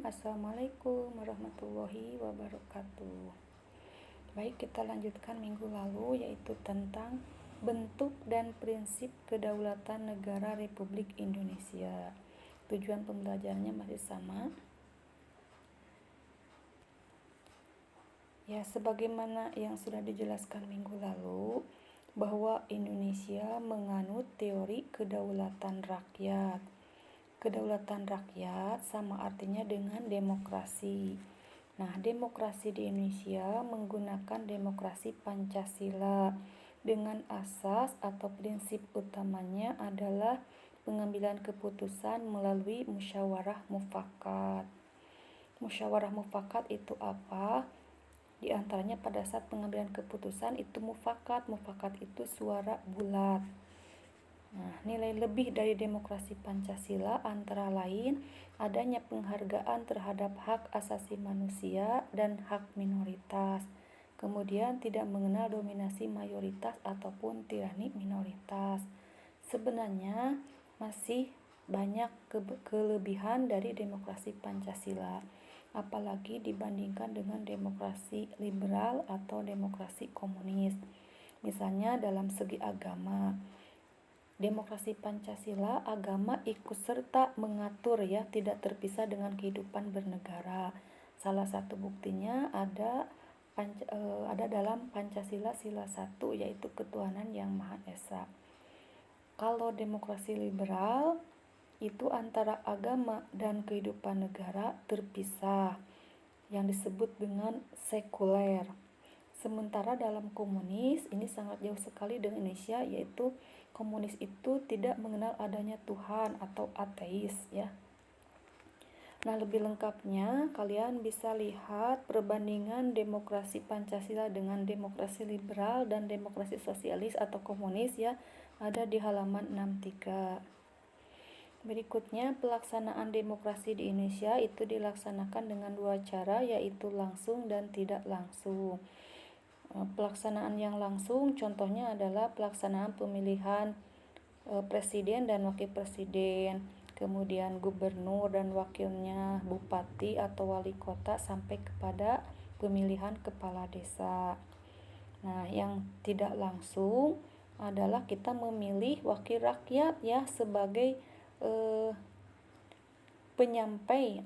Assalamualaikum warahmatullahi wabarakatuh. Baik, kita lanjutkan minggu lalu, yaitu tentang bentuk dan prinsip kedaulatan negara Republik Indonesia. Tujuan pembelajarannya masih sama. Ya, sebagaimana yang sudah dijelaskan minggu lalu, bahwa Indonesia menganut teori kedaulatan rakyat. Kedaulatan rakyat sama artinya dengan demokrasi. Nah, demokrasi di Indonesia menggunakan demokrasi Pancasila dengan asas atau prinsip utamanya adalah pengambilan keputusan melalui musyawarah mufakat. Musyawarah mufakat itu apa? Di antaranya pada saat pengambilan keputusan itu mufakat. Mufakat itu suara bulat. Nah, nilai lebih dari demokrasi Pancasila antara lain adanya penghargaan terhadap hak asasi manusia dan hak minoritas. Kemudian tidak mengenal dominasi mayoritas ataupun tirani minoritas. Sebenarnya masih banyak kelebihan dari demokrasi Pancasila, apalagi dibandingkan dengan demokrasi liberal atau demokrasi komunis. Misalnya dalam segi agama, demokrasi Pancasila, agama ikut serta mengatur ya, tidak terpisah dengan kehidupan bernegara. Salah satu buktinya ada dalam Pancasila sila 1, yaitu ketuhanan yang Maha Esa. Kalau demokrasi liberal itu antara agama dan kehidupan negara terpisah, yang disebut dengan sekuler. Sementara dalam komunis ini sangat jauh sekali dengan Indonesia, yaitu komunis itu tidak mengenal adanya Tuhan atau ateis ya. Nah, lebih lengkapnya kalian bisa lihat perbandingan demokrasi Pancasila dengan demokrasi liberal dan demokrasi sosialis atau komunis ya, ada di halaman 63. Berikutnya, pelaksanaan demokrasi di Indonesia itu dilaksanakan dengan dua cara, yaitu langsung dan tidak langsung. Pelaksanaan yang langsung contohnya adalah pelaksanaan pemilihan presiden dan wakil presiden, kemudian gubernur dan wakilnya, bupati atau wali kota, sampai kepada pemilihan kepala desa. Nah, yang tidak langsung adalah kita memilih wakil rakyat ya, sebagai penyampai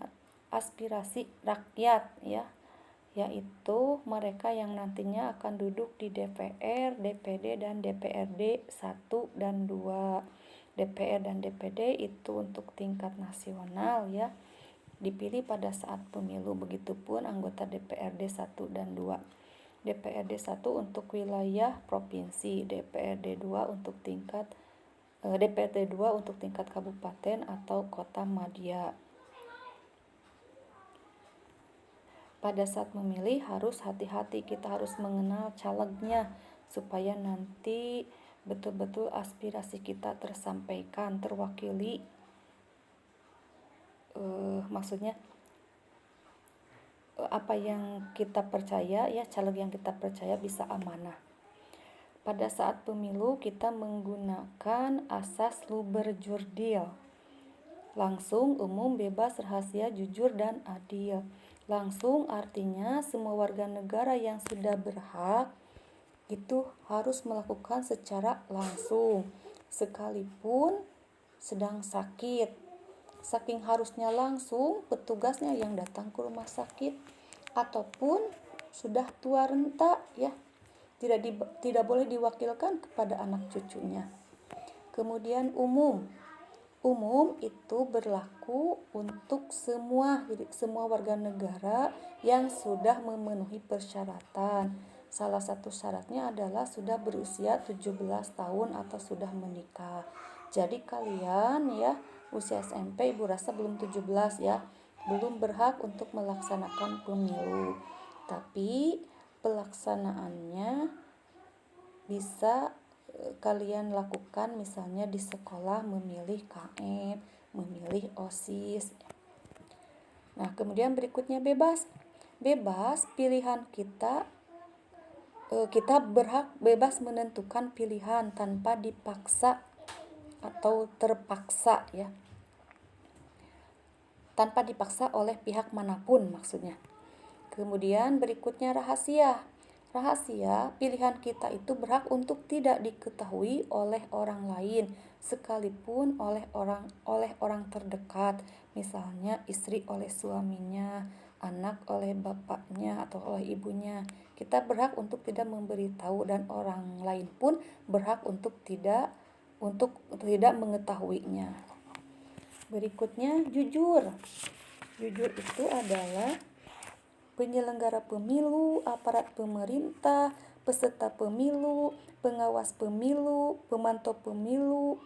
aspirasi rakyat ya, yaitu mereka yang nantinya akan duduk di DPR, DPD, dan DPRD 1 dan 2. DPR dan DPD itu untuk tingkat nasional ya, dipilih pada saat pemilu. Begitupun anggota DPRD 1 dan 2. DPRD 1 untuk wilayah provinsi, DPRD 2 untuk tingkat DPRD 2 untuk tingkat kabupaten atau kota madya. Pada saat memilih harus hati-hati, kita harus mengenal calegnya supaya nanti betul-betul aspirasi kita tersampaikan, terwakili. Maksudnya apa yang kita percaya ya, caleg yang kita percaya bisa amanah. Pada saat pemilu kita menggunakan asas luber-jurdil, langsung, umum, bebas, rahasia, jujur, dan adil. Langsung artinya semua warga negara yang sudah berhak itu harus melakukan secara langsung, sekalipun sedang sakit. Saking harusnya langsung, petugasnya yang datang ke rumah sakit ataupun sudah tua renta ya, tidak boleh diwakilkan kepada anak cucunya. Kemudian umum itu berlaku untuk semua warga negara yang sudah memenuhi persyaratan. Salah satu syaratnya adalah sudah berusia 17 tahun atau sudah menikah. Jadi kalian ya, usia SMP Ibu rasa belum 17 ya, belum berhak untuk melaksanakan pemilu. Tapi pelaksanaannya bisa kalian lakukan misalnya di sekolah, memilih KM, memilih OSIS. Nah, kemudian berikutnya bebas pilihan kita berhak bebas menentukan pilihan tanpa dipaksa atau terpaksa ya. tanpa dipaksa oleh pihak manapun maksudnya. Kemudian berikutnya rahasia. Rahasia, pilihan kita itu berhak untuk tidak diketahui oleh orang lain, sekalipun oleh orang terdekat, misalnya istri oleh suaminya, anak oleh bapaknya atau oleh ibunya. Kita berhak untuk tidak memberitahu dan orang lain pun berhak untuk tidak mengetahuinya. Berikutnya jujur. Jujur itu adalah penyelenggara pemilu, aparat pemerintah, peserta pemilu, pengawas pemilu, pemantau pemilu,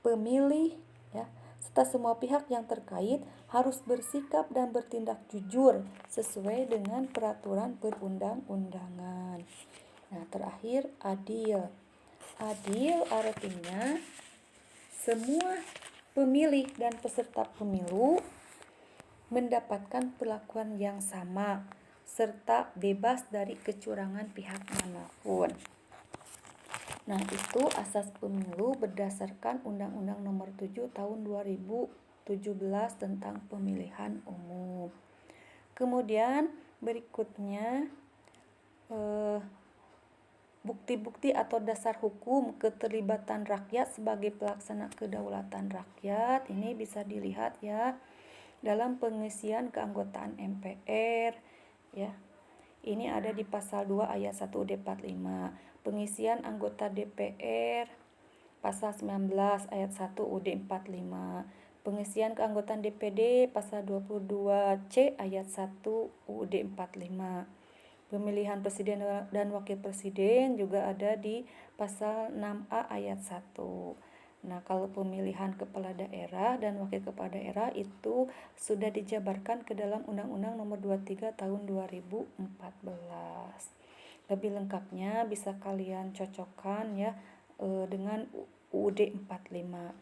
pemilih, ya, serta semua pihak yang terkait harus bersikap dan bertindak jujur sesuai dengan peraturan perundang-undangan. Nah, terakhir adil. Adil artinya semua pemilih dan peserta pemilu mendapatkan perlakuan yang sama serta bebas dari kecurangan pihak manapun. Nah, itu asas pemilu berdasarkan Undang-Undang Nomor 7 Tahun 2017 tentang pemilihan umum. Kemudian berikutnya bukti-bukti atau dasar hukum keterlibatan rakyat sebagai pelaksana kedaulatan rakyat. Ini bisa dilihat ya dalam pengisian keanggotaan MPR, ya. Ini ada di pasal 2 ayat 1 UUD 45. Pengisian anggota DPR pasal 19 ayat 1 UUD 45. Pengisian keanggotaan DPD pasal 22C ayat 1 UUD 45. Pemilihan presiden dan wakil presiden juga ada di pasal 6A ayat 1. Nah, kalau pemilihan kepala daerah dan wakil kepala daerah itu sudah dijabarkan ke dalam Undang-Undang Nomor 23 Tahun 2014. Lebih lengkapnya bisa kalian cocokkan ya dengan UUD 45.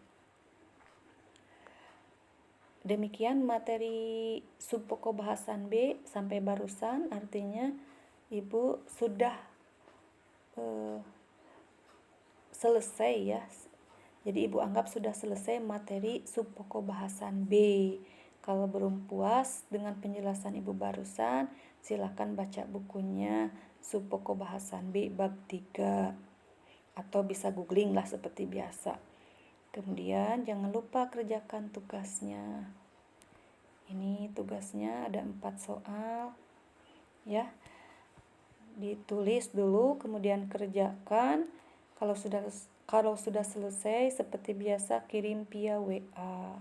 Demikian materi subpokok bahasan B sampai barusan, artinya Ibu sudah selesai ya. Jadi Ibu anggap sudah selesai materi subpokok bahasan B. Kalau belum puas dengan penjelasan Ibu barusan, silakan baca bukunya subpokok bahasan B bab 3. Atau bisa googling lah seperti biasa. Kemudian jangan lupa kerjakan tugasnya. Ini tugasnya ada 4 soal. Ya. Ditulis dulu, kemudian kerjakan. Kalau sudah selesai, seperti biasa kirim via WA.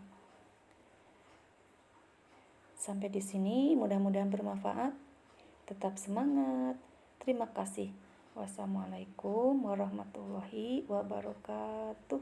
Sampai di sini, mudah-mudahan bermanfaat. Tetap semangat. Terima kasih. Wassalamualaikum warahmatullahi wabarakatuh.